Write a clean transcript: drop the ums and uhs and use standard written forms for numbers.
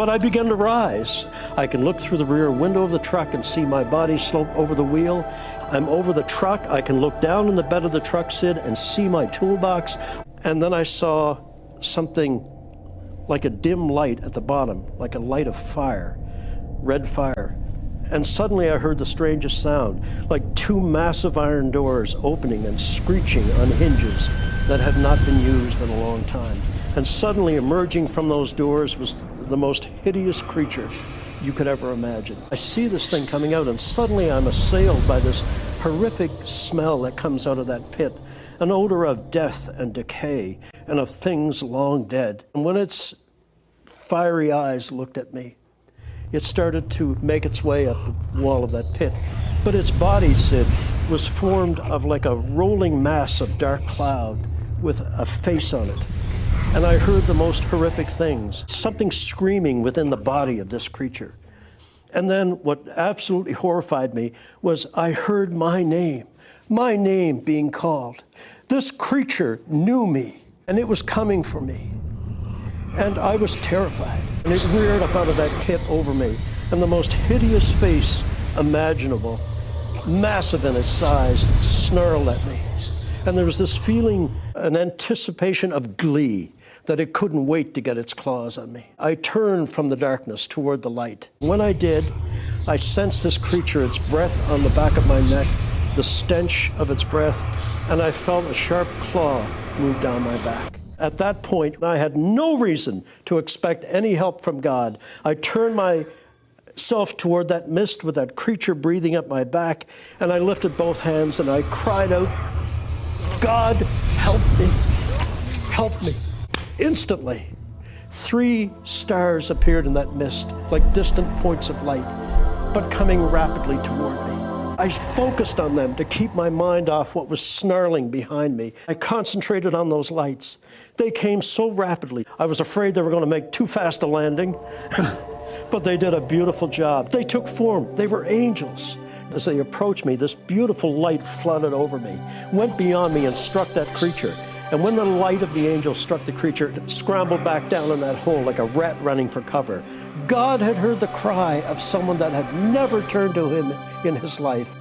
But I began to rise. I can look through the rear window of the truck and see my body slope over the wheel. I'm over the truck. I can look down in the bed of the truck, Sid, and see my toolbox. And then I saw something like a dim light at the bottom, like a light of fire, red fire. And suddenly I heard the strangest sound, like two massive iron doors opening and screeching on hinges that had not been used in a long time. And suddenly emerging from those doors was the most hideous creature you could ever imagine. I see this thing coming out, and suddenly I'm assailed by this horrific smell that comes out of that pit, an odor of death and decay and of things long dead. And when its fiery eyes looked at me, it started to make its way up the wall of that pit. But its body, Sid, was formed of like a rolling mass of dark cloud with a face on it. And I heard the most horrific things, something screaming within the body of this creature. And then what absolutely horrified me was I heard my name being called. This creature knew me, and it was coming for me. And I was terrified. And it reared up out of that pit over me, and the most hideous face imaginable, massive in its size, snarled at me. And there was this feeling, an anticipation of glee, that it couldn't wait to get its claws on me. I turned from the darkness toward the light. When I did, I sensed this creature, its breath on the back of my neck, the stench of its breath, and I felt a sharp claw move down my back. At that point, I had no reason to expect any help from God. I turned myself toward that mist with that creature breathing up my back, and I lifted both hands and I cried out, God, help me, help me. Instantly, 3 stars appeared in that mist, like distant points of light, but coming rapidly toward me. I focused on them to keep my mind off what was snarling behind me. I concentrated on those lights. They came so rapidly. I was afraid they were going to make too fast a landing, but they did a beautiful job. They took form. They were angels. As they approached me, this beautiful light flooded over me, went beyond me and struck that creature. And when the light of the angel struck the creature, it scrambled back down in that hole like a rat running for cover. God had heard the cry of someone that had never turned to him in his life.